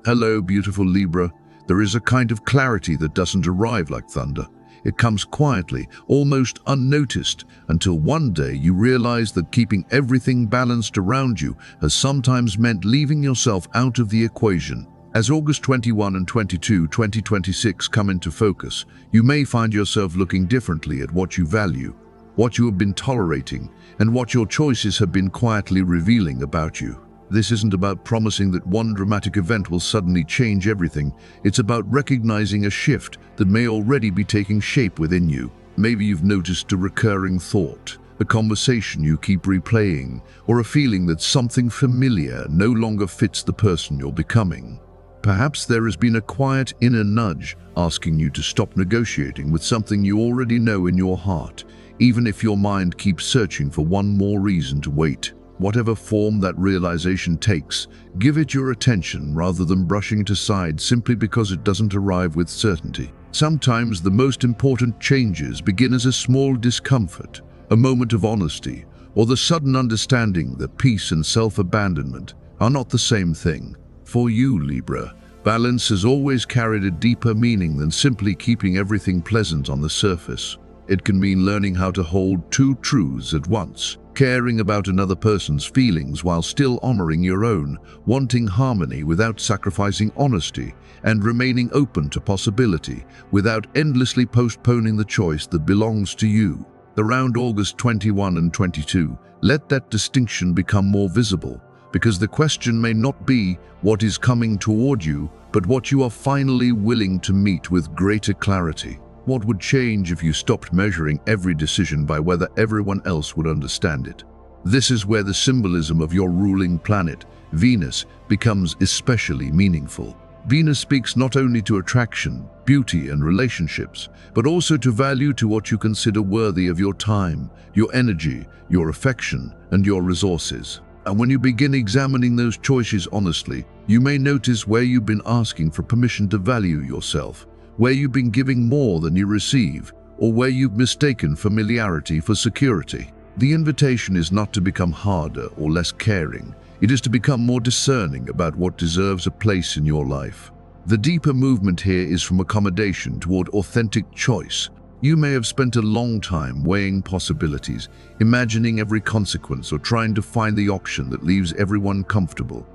Hello, beautiful Libra. There is a kind of clarity that doesn't arrive like thunder. It comes quietly, almost unnoticed, until one day you realize that keeping everything balanced around you has sometimes meant leaving yourself out of the equation. As August 21 and 22, 2026 come into focus, you may find yourself looking differently at what you value, what you have been tolerating, and what your choices have been quietly revealing about you. This isn't about promising that one dramatic event will suddenly change everything. It's about recognizing a shift that may already be taking shape within you. Maybe you've noticed a recurring thought, a conversation you keep replaying, or a feeling that something familiar no longer fits the person you're becoming. Perhaps there has been a quiet inner nudge asking you to stop negotiating with something you already know in your heart, even if your mind keeps searching for one more reason to wait. Whatever form that realization takes, give it your attention rather than brushing it aside simply because it doesn't arrive with certainty. Sometimes the most important changes begin as a small discomfort, a moment of honesty, or the sudden understanding that peace and self-abandonment are not the same thing. For you, Libra, balance has always carried a deeper meaning than simply keeping everything pleasant on the surface. It can mean learning how to hold two truths at once, caring about another person's feelings while still honoring your own, wanting harmony without sacrificing honesty, and remaining open to possibility without endlessly postponing the choice that belongs to you. Around August 21 and 22, let that distinction become more visible, because the question may not be what is coming toward you, but what you are finally willing to meet with greater clarity. What would change if you stopped measuring every decision by whether everyone else would understand it? This is where the symbolism of your ruling planet, Venus, becomes especially meaningful. Venus speaks not only to attraction, beauty, and relationships, but also to value to what you consider worthy of your time, your energy, your affection, and your resources. And when you begin examining those choices honestly, you may notice where you've been asking for permission to value yourself, where you've been giving more than you receive, or where you've mistaken familiarity for security. The invitation is not to become harder or less caring. It is to become more discerning about what deserves a place in your life. The deeper movement here is from accommodation toward authentic choice. You may have spent a long time weighing possibilities, imagining every consequence or trying to find the option that leaves everyone comfortable.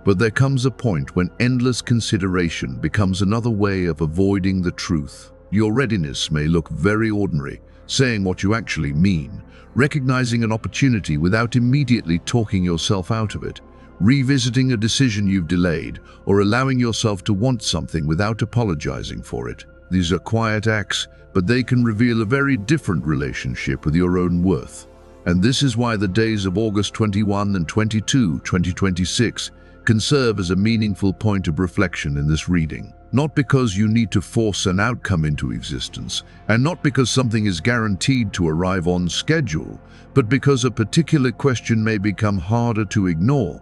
But there comes a point when endless consideration becomes another way of avoiding the truth. Your readiness may look very ordinary, saying what you actually mean, recognizing an opportunity without immediately talking yourself out of it, revisiting a decision you've delayed, or allowing yourself to want something without apologizing for it. These are quiet acts, but they can reveal a very different relationship with your own worth. And this is why the days of August 21 and 22, 2026 can serve as a meaningful point of reflection in this reading. Not because you need to force an outcome into existence, and not because something is guaranteed to arrive on schedule, but because a particular question may become harder to ignore.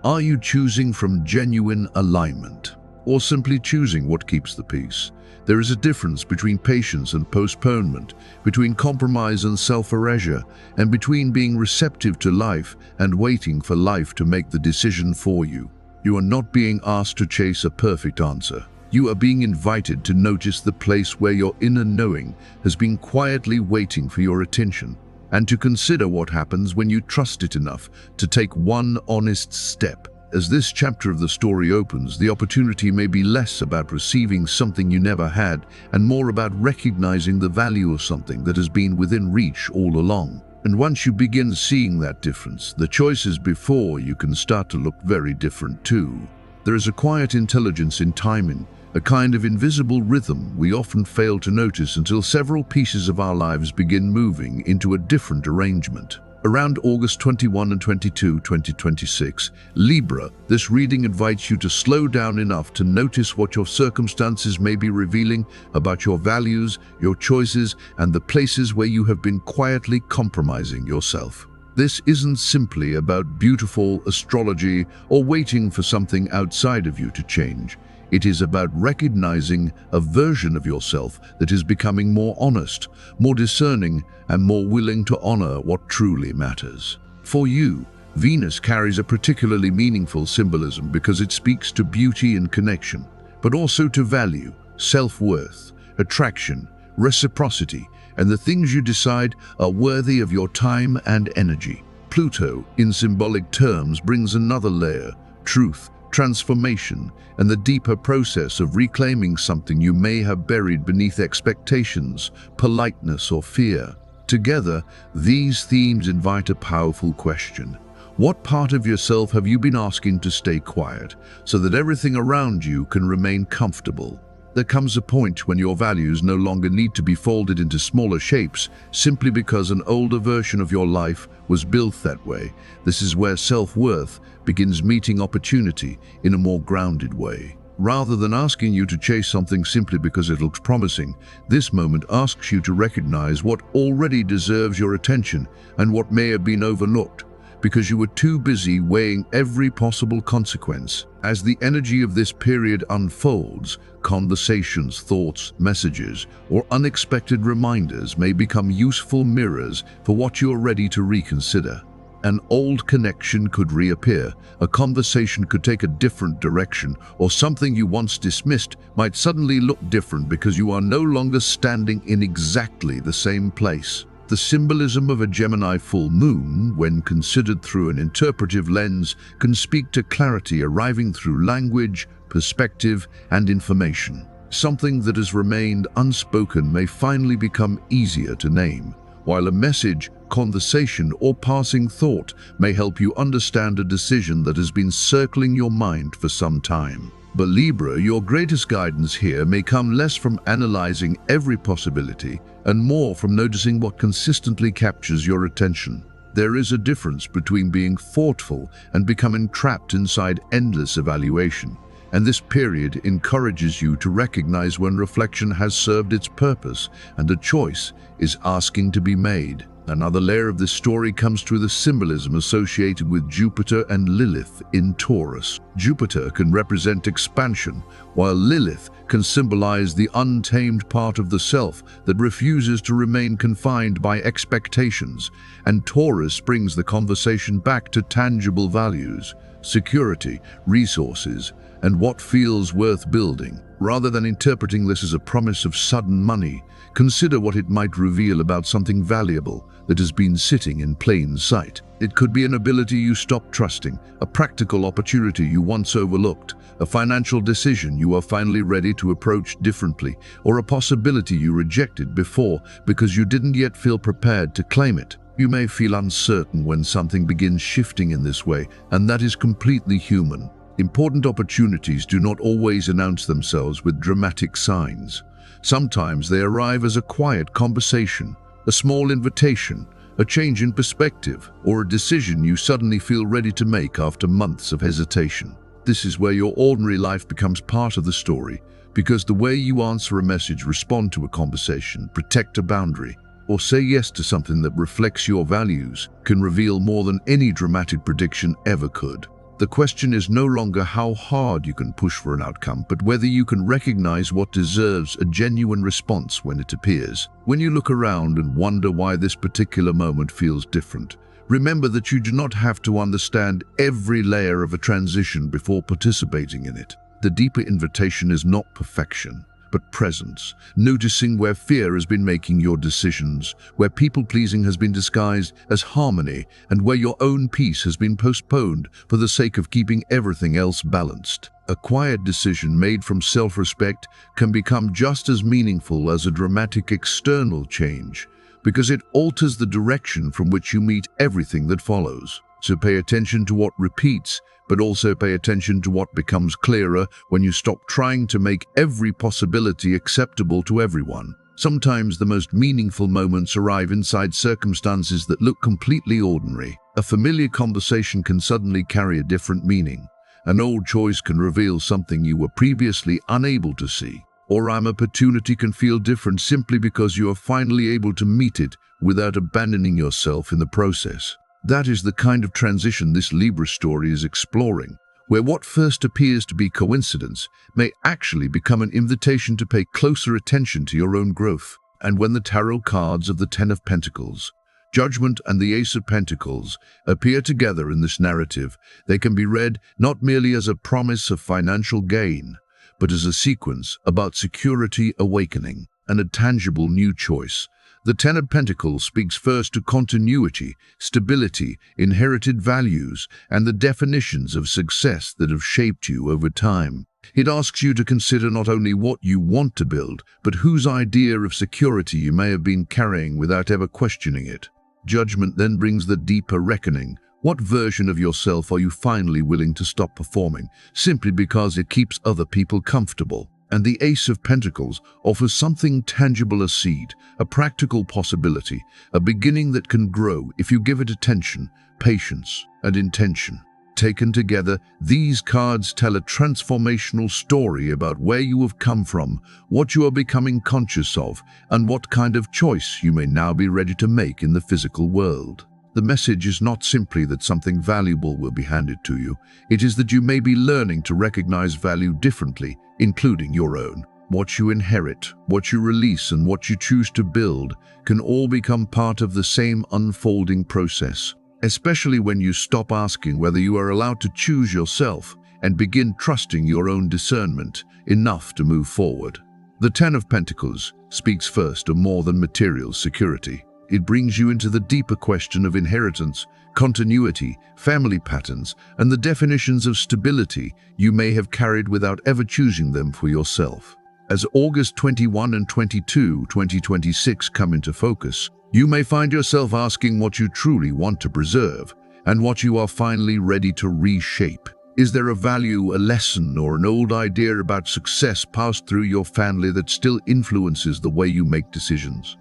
Are you choosing from genuine alignment, or simply choosing what keeps the peace? There is a difference between patience and postponement, between compromise and self-erasure, and between being receptive to life and waiting for life to make the decision for you. You are not being asked to chase a perfect answer. You are being invited to notice the place where your inner knowing has been quietly waiting for your attention, and to consider what happens when you trust it enough to take one honest step. As this chapter of the story opens, the opportunity may be less about receiving something you never had and more about recognizing the value of something that has been within reach all along. And once you begin seeing that difference, the choices before you can start to look very different too. There is a quiet intelligence in timing, a kind of invisible rhythm we often fail to notice until several pieces of our lives begin moving into a different arrangement. Around August 21 and 22, 2026, Libra, this reading invites you to slow down enough to notice what your circumstances may be revealing about your values, your choices, and the places where you have been quietly compromising yourself. This isn't simply about beautiful astrology or waiting for something outside of you to change. It is about recognizing a version of yourself that is becoming more honest, more discerning, and more willing to honor what truly matters. For you, Venus carries a particularly meaningful symbolism because it speaks to beauty and connection, but also to value, self-worth, attraction, reciprocity, and the things you decide are worthy of your time and energy. Pluto, in symbolic terms, brings another layer: truth, transformation, and the deeper process of reclaiming something you may have buried beneath expectations, politeness, or fear. Together, these themes invite a powerful question. What part of yourself have you been asking to stay quiet so that everything around you can remain comfortable? There comes a point when your values no longer need to be folded into smaller shapes simply because an older version of your life was built that way. This is where self-worth begins meeting opportunity in a more grounded way. Rather than asking you to chase something simply because it looks promising, this moment asks you to recognize what already deserves your attention and what may have been overlooked, because you were too busy weighing every possible consequence. As the energy of this period unfolds, conversations, thoughts, messages, or unexpected reminders may become useful mirrors for what you're ready to reconsider. An old connection could reappear, a conversation could take a different direction, or something you once dismissed might suddenly look different because you are no longer standing in exactly the same place. The symbolism of a Gemini full moon, when considered through an interpretive lens, can speak to clarity arriving through language, perspective, and information. Something that has remained unspoken may finally become easier to name, while a message, conversation, or passing thought may help you understand a decision that has been circling your mind for some time. But Libra, your greatest guidance here may come less from analyzing every possibility and more from noticing what consistently captures your attention. There is a difference between being thoughtful and becoming trapped inside endless evaluation, and this period encourages you to recognize when reflection has served its purpose and a choice is asking to be made. Another layer of this story comes through the symbolism associated with Jupiter and Lilith in Taurus. Jupiter can represent expansion, while Lilith can symbolize the untamed part of the self that refuses to remain confined by expectations, and Taurus brings the conversation back to tangible values, security, resources, and what feels worth building. Rather than interpreting this as a promise of sudden money, consider what it might reveal about something valuable that has been sitting in plain sight. It could be an ability you stopped trusting, a practical opportunity you once overlooked, a financial decision you are finally ready to approach differently, or a possibility you rejected before because you didn't yet feel prepared to claim it. You may feel uncertain when something begins shifting in this way, and that is completely human. Important opportunities do not always announce themselves with dramatic signs. Sometimes they arrive as a quiet conversation, a small invitation, a change in perspective, or a decision you suddenly feel ready to make after months of hesitation. This is where your ordinary life becomes part of the story, because the way you answer a message, respond to a conversation, protect a boundary, or say yes to something that reflects your values can reveal more than any dramatic prediction ever could. The question is no longer how hard you can push for an outcome, but whether you can recognize what deserves a genuine response when it appears. When you look around and wonder why this particular moment feels different, remember that you do not have to understand every layer of a transition before participating in it. The deeper invitation is not perfection, but presence, noticing where fear has been making your decisions, where people-pleasing has been disguised as harmony, and where your own peace has been postponed for the sake of keeping everything else balanced. A quiet decision made from self-respect can become just as meaningful as a dramatic external change, because it alters the direction from which you meet everything that follows. So pay attention to what repeats, but also pay attention to what becomes clearer when you stop trying to make every possibility acceptable to everyone. Sometimes the most meaningful moments arrive inside circumstances that look completely ordinary. A familiar conversation can suddenly carry a different meaning. An old choice can reveal something you were previously unable to see. Or an opportunity can feel different simply because you are finally able to meet it without abandoning yourself in the process. That is the kind of transition this Libra story is exploring, where what first appears to be coincidence may actually become an invitation to pay closer attention to your own growth. And when the tarot cards of the Ten of Pentacles, Judgment and the Ace of Pentacles appear together in this narrative. They can be read not merely as a promise of financial gain, but as a sequence about security, awakening, and a tangible new choice. The Ten of Pentacles speaks first to continuity, stability, inherited values, and the definitions of success that have shaped you over time. It asks you to consider not only what you want to build, but whose idea of security you may have been carrying without ever questioning it. Judgment then brings the deeper reckoning. What version of yourself are you finally willing to stop performing, simply because it keeps other people comfortable? And the Ace of Pentacles offers something tangible, a seed, a practical possibility, a beginning that can grow if you give it attention, patience, and intention. Taken together, these cards tell a transformational story about where you have come from, what you are becoming conscious of, and what kind of choice you may now be ready to make in the physical world. The message is not simply that something valuable will be handed to you. It is that you may be learning to recognize value differently, including your own. What you inherit, what you release, and what you choose to build can all become part of the same unfolding process, especially when you stop asking whether you are allowed to choose yourself and begin trusting your own discernment enough to move forward. The Ten of Pentacles speaks first of more than material security. It brings you into the deeper question of inheritance, continuity, family patterns, and the definitions of stability you may have carried without ever choosing them for yourself. As August 21 and 22, 2026 come into focus, you may find yourself asking what you truly want to preserve and what you are finally ready to reshape. Is there a value, a lesson, or an old idea about success passed through your family that still influences the way you make decisions?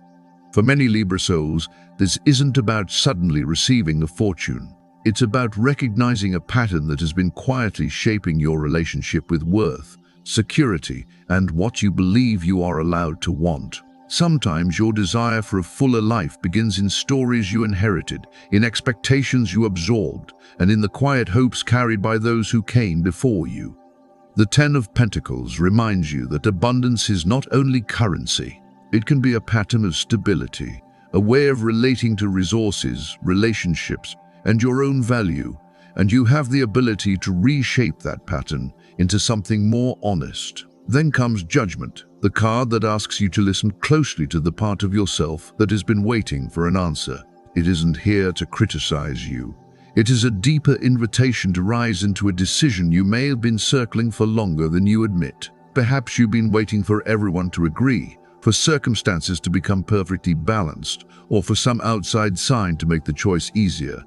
For many Libra souls, this isn't about suddenly receiving a fortune. It's about recognizing a pattern that has been quietly shaping your relationship with worth, security, and what you believe you are allowed to want. Sometimes your desire for a fuller life begins in stories you inherited, in expectations you absorbed, and in the quiet hopes carried by those who came before you. The Ten of Pentacles reminds you that abundance is not only currency. It can be a pattern of stability, a way of relating to resources, relationships, and your own value, and you have the ability to reshape that pattern into something more honest. Then comes Judgment, the card that asks you to listen closely to the part of yourself that has been waiting for an answer. It isn't here to criticize you. It is a deeper invitation to rise into a decision you may have been circling for longer than you admit. Perhaps you've been waiting for everyone to agree, for circumstances to become perfectly balanced, or for some outside sign to make the choice easier.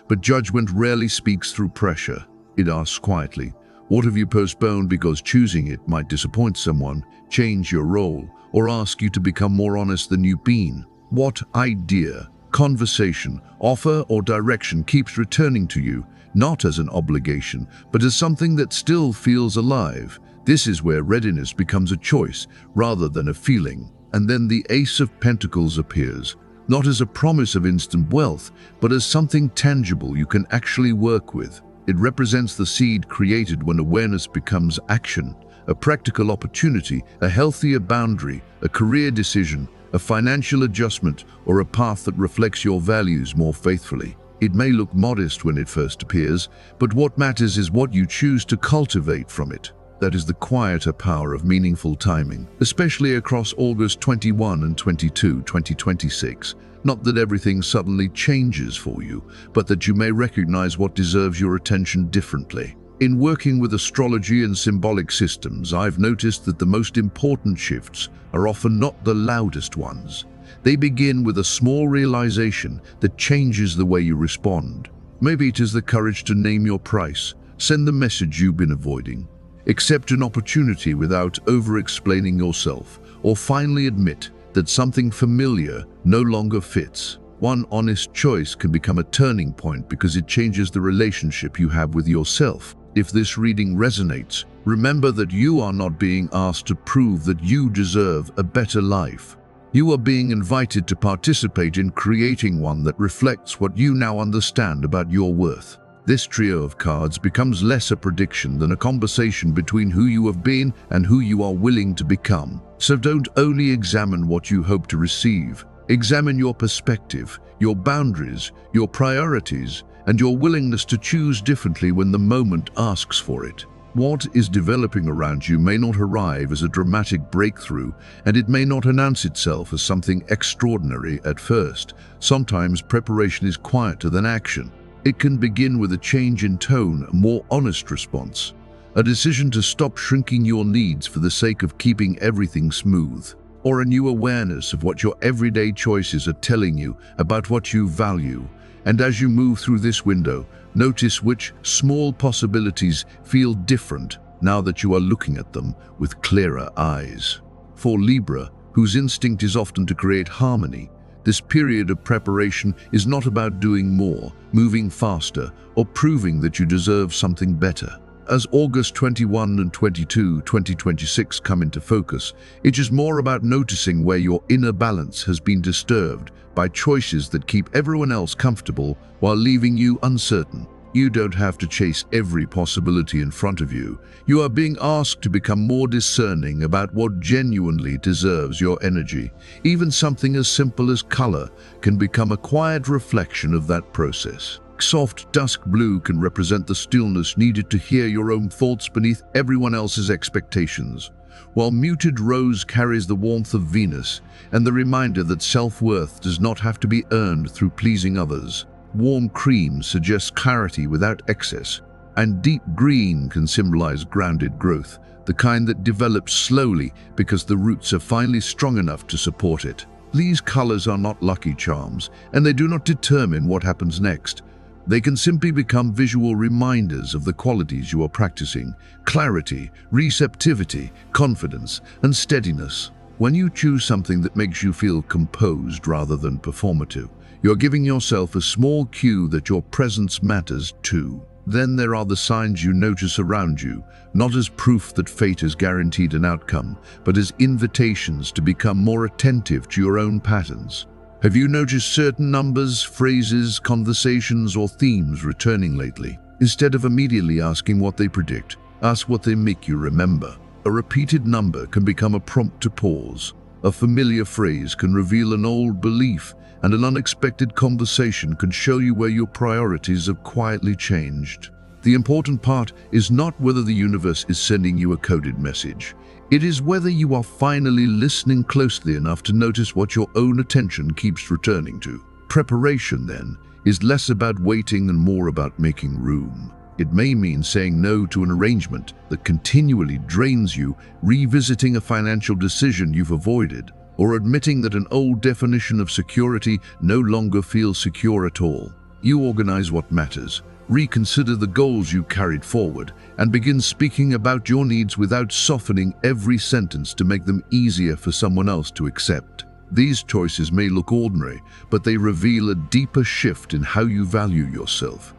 But Judgment rarely speaks through pressure. It asks quietly, what have you postponed because choosing it might disappoint someone, change your role, or ask you to become more honest than you've been? What idea, conversation, offer, or direction keeps returning to you, not as an obligation, but as something that still feels alive? This is where readiness becomes a choice rather than a feeling. And then the Ace of Pentacles appears, not as a promise of instant wealth, but as something tangible you can actually work with. It represents the seed created when awareness becomes action, a practical opportunity, a healthier boundary, a career decision, a financial adjustment, or a path that reflects your values more faithfully. It may look modest when it first appears, but what matters is what you choose to cultivate from it. That is the quieter power of meaningful timing, especially across August 21 and 22, 2026. Not that everything suddenly changes for you, but that you may recognize what deserves your attention differently. In working with astrology and symbolic systems, I've noticed that the most important shifts are often not the loudest ones. They begin with a small realization that changes the way you respond. Maybe it is the courage to name your price, send the message you've been avoiding, accept an opportunity without over-explaining yourself, or finally admit that something familiar no longer fits. One honest choice can become a turning point because it changes the relationship you have with yourself. If this reading resonates, remember that you are not being asked to prove that you deserve a better life. You are being invited to participate in creating one that reflects what you now understand about your worth. This trio of cards becomes less a prediction than a conversation between who you have been and who you are willing to become. So don't only examine what you hope to receive, Examine your perspective, your boundaries, your priorities, and your willingness to choose differently when the moment asks for it. What is developing around you may not arrive as a dramatic breakthrough, and it may not announce itself as something extraordinary at first. Sometimes preparation is quieter than action. It can begin with a change in tone, a more honest response, a decision to stop shrinking your needs for the sake of keeping everything smooth, or a new awareness of what your everyday choices are telling you about what you value. And as you move through this window, notice which small possibilities feel different now that you are looking at them with clearer eyes. For Libra, whose instinct is often to create harmony, this period of preparation is not about doing more, moving faster, or proving that you deserve something better. As August 21 and 22, 2026 come into focus, it is more about noticing where your inner balance has been disturbed by choices that keep everyone else comfortable while leaving you uncertain. You don't have to chase every possibility in front of you. You are being asked to become more discerning about what genuinely deserves your energy. Even something as simple as color can become a quiet reflection of that process. Soft dusk blue can represent the stillness needed to hear your own thoughts beneath everyone else's expectations, while muted rose carries the warmth of Venus and the reminder that self-worth does not have to be earned through pleasing others. Warm cream suggests clarity without excess, and deep green can symbolize grounded growth, the kind that develops slowly because the roots are finally strong enough to support it. These colors are not lucky charms, and they do not determine what happens next. They can simply become visual reminders of the qualities you are practicing: clarity, receptivity, confidence, and steadiness. When you choose something that makes you feel composed rather than performative, you're giving yourself a small cue that your presence matters too. Then there are the signs you notice around you, not as proof that fate has guaranteed an outcome, but as invitations to become more attentive to your own patterns. Have you noticed certain numbers, phrases, conversations, or themes returning lately? Instead of immediately asking what they predict, ask what they make you remember. A repeated number can become a prompt to pause. A familiar phrase can reveal an old belief, and an unexpected conversation can show you where your priorities have quietly changed. The important part is not whether the universe is sending you a coded message. It is whether you are finally listening closely enough to notice what your own attention keeps returning to. Preparation, then, is less about waiting and more about making room. It may mean saying no to an arrangement that continually drains you, revisiting a financial decision you've avoided, or admitting that an old definition of security no longer feels secure at all. You organize what matters, reconsider the goals you carried forward, and begin speaking about your needs without softening every sentence to make them easier for someone else to accept. These choices may look ordinary, but they reveal a deeper shift in how you value yourself.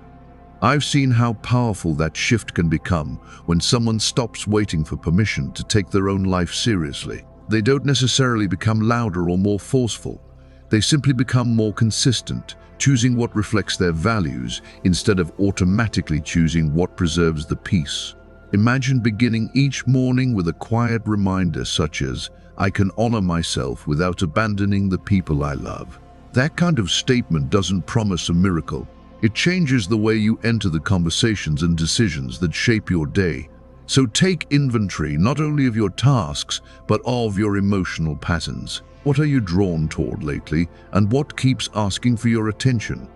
I've seen how powerful that shift can become when someone stops waiting for permission to take their own life seriously. They don't necessarily become louder or more forceful. They simply become more consistent, choosing what reflects their values instead of automatically choosing what preserves the peace. Imagine beginning each morning with a quiet reminder such as, "I can honor myself without abandoning the people I love." That kind of statement doesn't promise a miracle. It changes the way you enter the conversations and decisions that shape your day. So take inventory not only of your tasks, but of your emotional patterns. What are you drawn toward lately, and what keeps asking for your attention?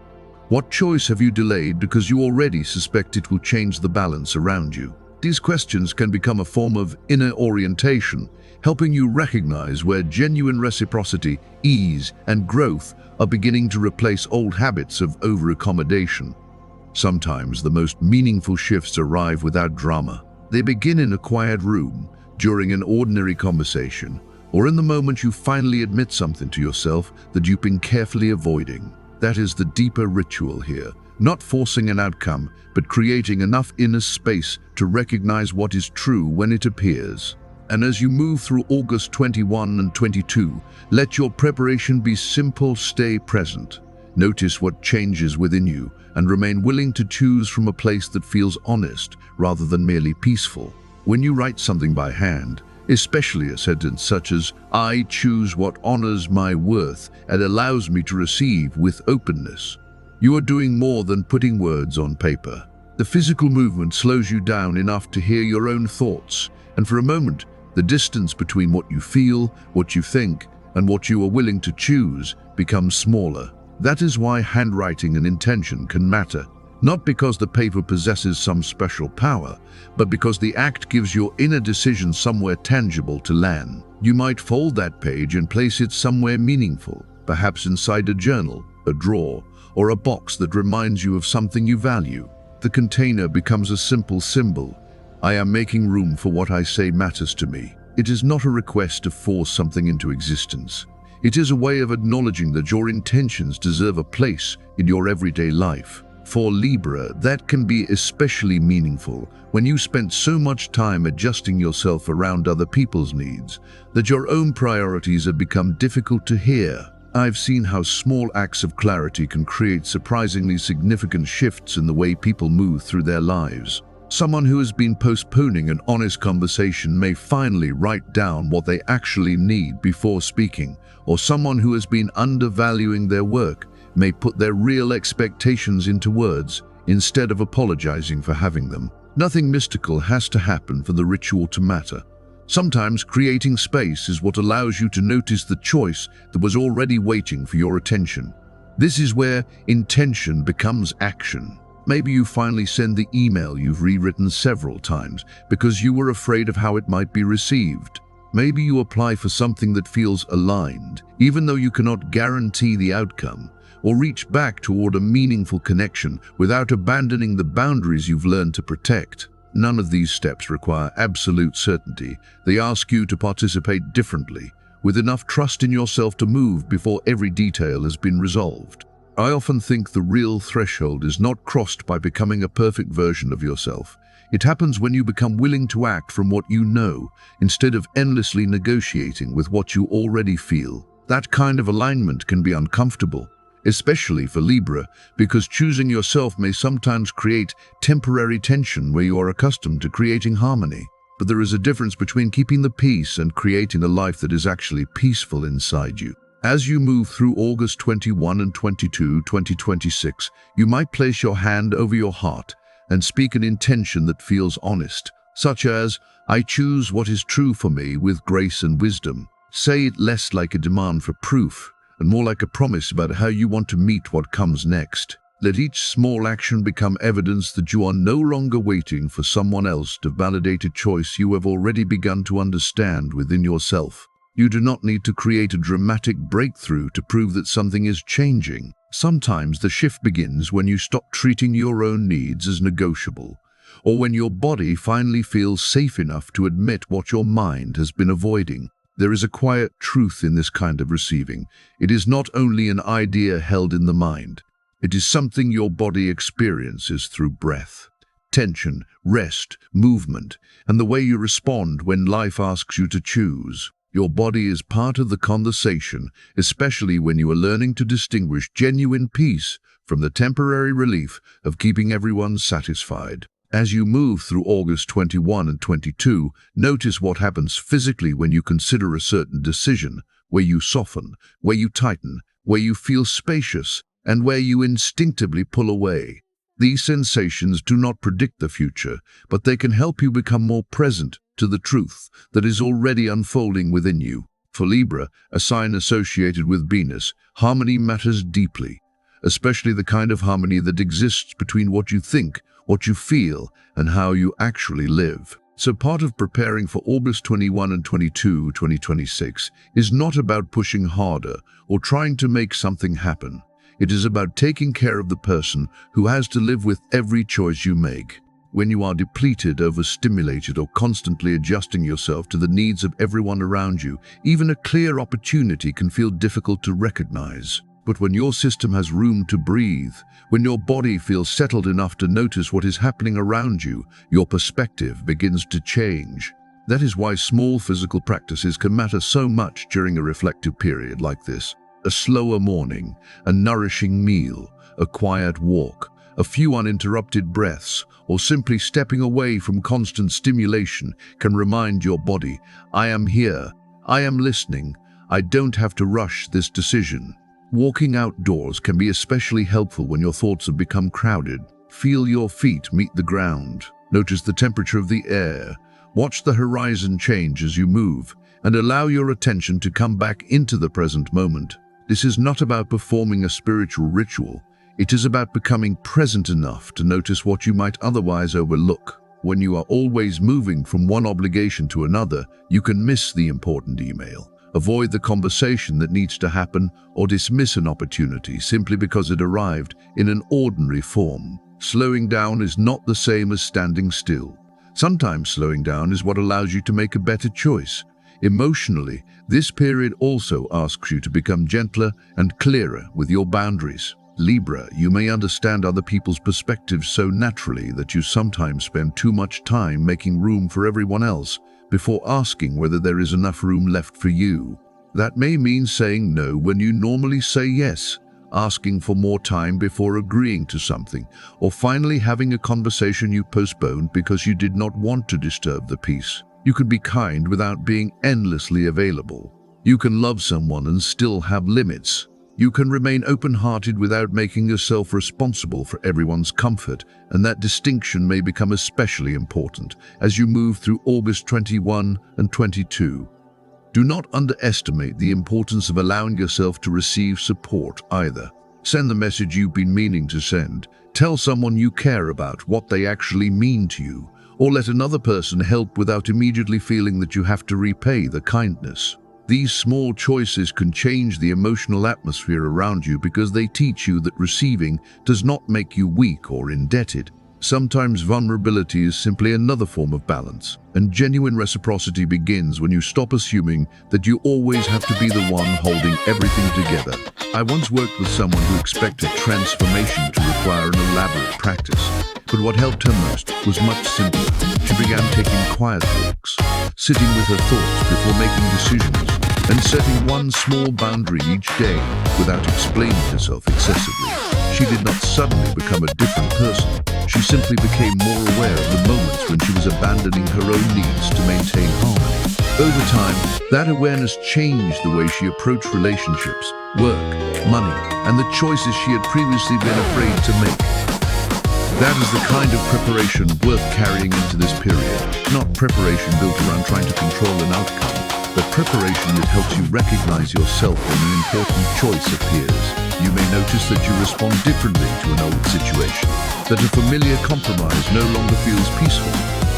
What choice have you delayed because you already suspect it will change the balance around you? These questions can become a form of inner orientation, helping you recognize where genuine reciprocity, ease, and growth are beginning to replace old habits of over-accommodation. Sometimes the most meaningful shifts arrive without drama. They begin in a quiet room, during an ordinary conversation, or in the moment you finally admit something to yourself that you've been carefully avoiding. That is the deeper ritual here, not forcing an outcome, but creating enough inner space to recognize what is true when it appears. And as you move through August 21 and 22, let your preparation be simple, stay present. Notice what changes within you and remain willing to choose from a place that feels honest rather than merely peaceful. When you write something by hand, especially a sentence such as, "I choose what honors my worth and allows me to receive with openness." You are doing more than putting words on paper. The physical movement slows you down enough to hear your own thoughts, and for a moment, the distance between what you feel, what you think, and what you are willing to choose becomes smaller. That is why handwriting and intention can matter. Not because the paper possesses some special power, but because the act gives your inner decision somewhere tangible to land. You might fold that page and place it somewhere meaningful, perhaps inside a journal, a drawer, or a box that reminds you of something you value. The container becomes a simple symbol. I am making room for what I say matters to me. It is not a request to force something into existence. It is a way of acknowledging that your intentions deserve a place in your everyday life. For Libra, that can be especially meaningful when you spent so much time adjusting yourself around other people's needs that your own priorities have become difficult to hear. I've seen how small acts of clarity can create surprisingly significant shifts in the way people move through their lives. Someone who has been postponing an honest conversation may finally write down what they actually need before speaking, or someone who has been undervaluing their work may put their real expectations into words instead of apologizing for having them. Nothing mystical has to happen for the ritual to matter. Sometimes creating space is what allows you to notice the choice that was already waiting for your attention. This is where intention becomes action. Maybe you finally send the email you've rewritten several times because you were afraid of how it might be received. Maybe you apply for something that feels aligned, even though you cannot guarantee the outcome, or reach back toward a meaningful connection without abandoning the boundaries you've learned to protect. None of these steps require absolute certainty. They ask you to participate differently, with enough trust in yourself to move before every detail has been resolved. I often think the real threshold is not crossed by becoming a perfect version of yourself. It happens when you become willing to act from what you know, instead of endlessly negotiating with what you already feel. That kind of alignment can be uncomfortable, especially for Libra, because choosing yourself may sometimes create temporary tension where you are accustomed to creating harmony. But there is a difference between keeping the peace and creating a life that is actually peaceful inside you. As you move through August 21 and 22, 2026, you might place your hand over your heart and speak an intention that feels honest, such as, "I choose what is true for me with grace and wisdom." Say it less like a demand for proof and more like a promise about how you want to meet what comes next. Let each small action become evidence that you are no longer waiting for someone else to validate a choice you have already begun to understand within yourself. You do not need to create a dramatic breakthrough to prove that something is changing. Sometimes the shift begins when you stop treating your own needs as negotiable, or when your body finally feels safe enough to admit what your mind has been avoiding. There is a quiet truth in this kind of receiving. It is not only an idea held in the mind. It is something your body experiences through breath, tension, rest, movement, and the way you respond when life asks you to choose. Your body is part of the conversation, especially when you are learning to distinguish genuine peace from the temporary relief of keeping everyone satisfied. As you move through August 21 and 22, notice what happens physically when you consider a certain decision, where you soften, where you tighten, where you feel spacious, and where you instinctively pull away. These sensations do not predict the future, but they can help you become more present to the truth that is already unfolding within you. For Libra, a sign associated with Venus, harmony matters deeply, especially the kind of harmony that exists between what you think, what you feel, and how you actually live. So part of preparing for August 21 and 22, 2026 is not about pushing harder or trying to make something happen. It is about taking care of the person who has to live with every choice you make. When you are depleted, overstimulated, or constantly adjusting yourself to the needs of everyone around you, even a clear opportunity can feel difficult to recognize. But when your system has room to breathe, when your body feels settled enough to notice what is happening around you, your perspective begins to change. That is why small physical practices can matter so much during a reflective period like this. A slower morning, a nourishing meal, a quiet walk, A few uninterrupted breaths, or simply stepping away from constant stimulation can remind your body, I am here, I am listening, I don't have to rush this decision. Walking outdoors can be especially helpful when your thoughts have become crowded. Feel your feet meet the ground. Notice the temperature of the air. Watch the horizon change as you move, and allow your attention to come back into the present moment. This is not about performing a spiritual ritual. It is about becoming present enough to notice what you might otherwise overlook. When you are always moving from one obligation to another, you can miss the important email, avoid the conversation that needs to happen, or dismiss an opportunity simply because it arrived in an ordinary form. Slowing down is not the same as standing still. Sometimes slowing down is what allows you to make a better choice. Emotionally, this period also asks you to become gentler and clearer with your boundaries. Libra, you may understand other people's perspectives so naturally that you sometimes spend too much time making room for everyone else before asking whether there is enough room left for you. That may mean saying no when you normally say yes, asking for more time before agreeing to something, or finally having a conversation you postponed because you did not want to disturb the peace. You can be kind without being endlessly available. You can love someone and still have limits. You can remain open-hearted without making yourself responsible for everyone's comfort, and that distinction may become especially important as you move through August 21 and 22. Do not underestimate the importance of allowing yourself to receive support either. Send the message you've been meaning to send. Tell someone you care about what they actually mean to you, or let another person help without immediately feeling that you have to repay the kindness. These small choices can change the emotional atmosphere around you because they teach you that receiving does not make you weak or indebted. Sometimes vulnerability is simply another form of balance, and genuine reciprocity begins when you stop assuming that you always have to be the one holding everything together. I once worked with someone who expected transformation to require an elaborate practice, but what helped her most was much simpler. She began taking quiet walks, sitting with her thoughts before making decisions, and setting one small boundary each day without explaining herself excessively. She did not suddenly become a different person. She simply became more aware of the moments when she was abandoning her own needs to maintain harmony. Over time, that awareness changed the way she approached relationships, work, money, and the choices she had previously been afraid to make. That is the kind of preparation worth carrying into this period. Not preparation built around trying to control an outcome, but preparation that helps you recognize yourself when an important choice appears. You may notice that you respond differently to an old situation, that a familiar compromise no longer feels peaceful,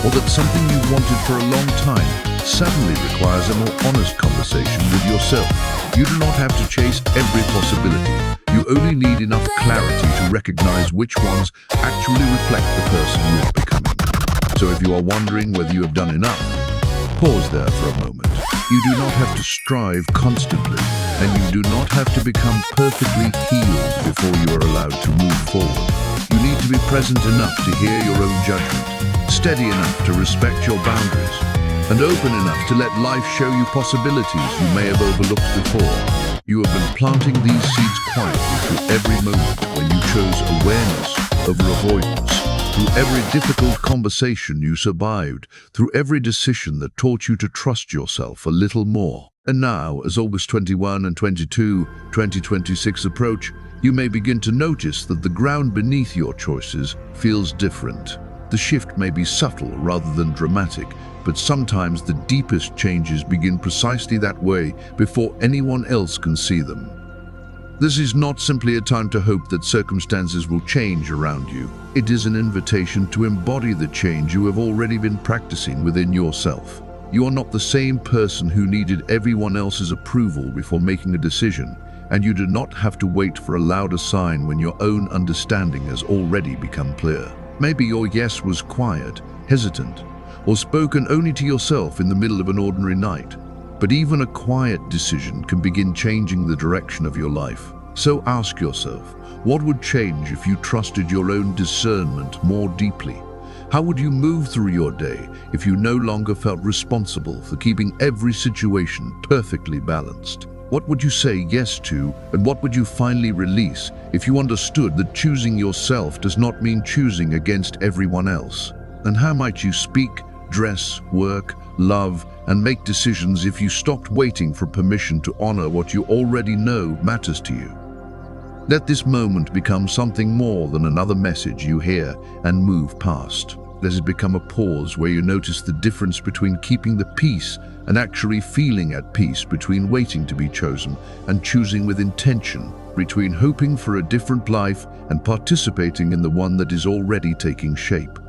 or that something you wanted for a long time suddenly requires a more honest conversation with yourself. You do not have to chase every possibility. You only need enough clarity to recognize which ones actually reflect the person you are becoming. So if you are wondering whether you have done enough, pause there for a moment. You do not have to strive constantly, and you do not have to become perfectly healed before you are allowed to move forward. You need to be present enough to hear your own judgment, steady enough to respect your boundaries, and open enough to let life show you possibilities you may have overlooked before. You have been planting these seeds quietly through every moment when you chose awareness over avoidance, through every difficult conversation you survived, through every decision that taught you to trust yourself a little more. And now, as August 21 and 22, 2026 approach, you may begin to notice that the ground beneath your choices feels different. The shift may be subtle rather than dramatic, but sometimes the deepest changes begin precisely that way before anyone else can see them. This is not simply a time to hope that circumstances will change around you. It is an invitation to embody the change you have already been practicing within yourself. You are not the same person who needed everyone else's approval before making a decision, and you do not have to wait for a louder sign when your own understanding has already become clear. Maybe your yes was quiet, hesitant, or spoken only to yourself in the middle of an ordinary night. But even a quiet decision can begin changing the direction of your life. So ask yourself, what would change if you trusted your own discernment more deeply? How would you move through your day if you no longer felt responsible for keeping every situation perfectly balanced? What would you say yes to, and what would you finally release if you understood that choosing yourself does not mean choosing against everyone else? And how might you speak, dress, work, love, and make decisions if you stopped waiting for permission to honor what you already know matters to you? Let this moment become something more than another message you hear and move past. Let it become a pause where you notice the difference between keeping the peace and actually feeling at peace, between waiting to be chosen and choosing with intention, between hoping for a different life and participating in the one that is already taking shape.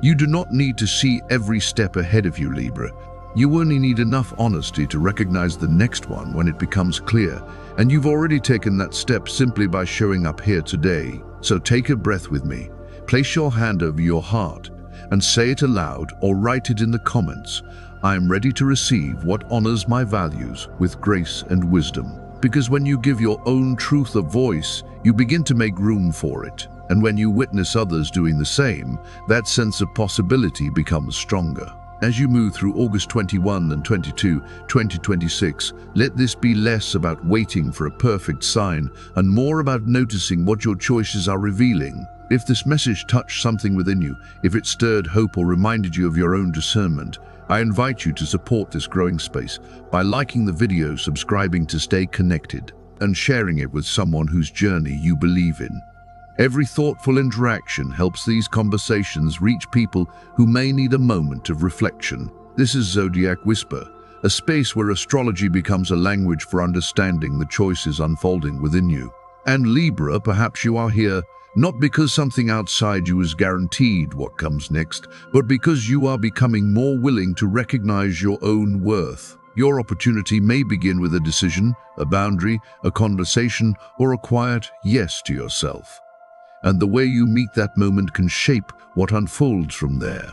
You do not need to see every step ahead of you, Libra. You only need enough honesty to recognize the next one when it becomes clear, and you've already taken that step simply by showing up here today. So take a breath with me, place your hand over your heart, and say it aloud or write it in the comments. I am ready to receive what honors my values with grace and wisdom. Because when you give your own truth a voice, you begin to make room for it. And when you witness others doing the same, that sense of possibility becomes stronger. As you move through August 21 and 22, 2026, let this be less about waiting for a perfect sign and more about noticing what your choices are revealing. If this message touched something within you, if it stirred hope or reminded you of your own discernment, I invite you to support this growing space by liking the video, subscribing to stay connected, and sharing it with someone whose journey you believe in. Every thoughtful interaction helps these conversations reach people who may need a moment of reflection. This is Zodiac Whisper, a space where astrology becomes a language for understanding the choices unfolding within you. And Libra, perhaps you are here not because something outside you is guaranteed what comes next, but because you are becoming more willing to recognize your own worth. Your opportunity may begin with a decision, a boundary, a conversation, or a quiet yes to yourself. And the way you meet that moment can shape what unfolds from there.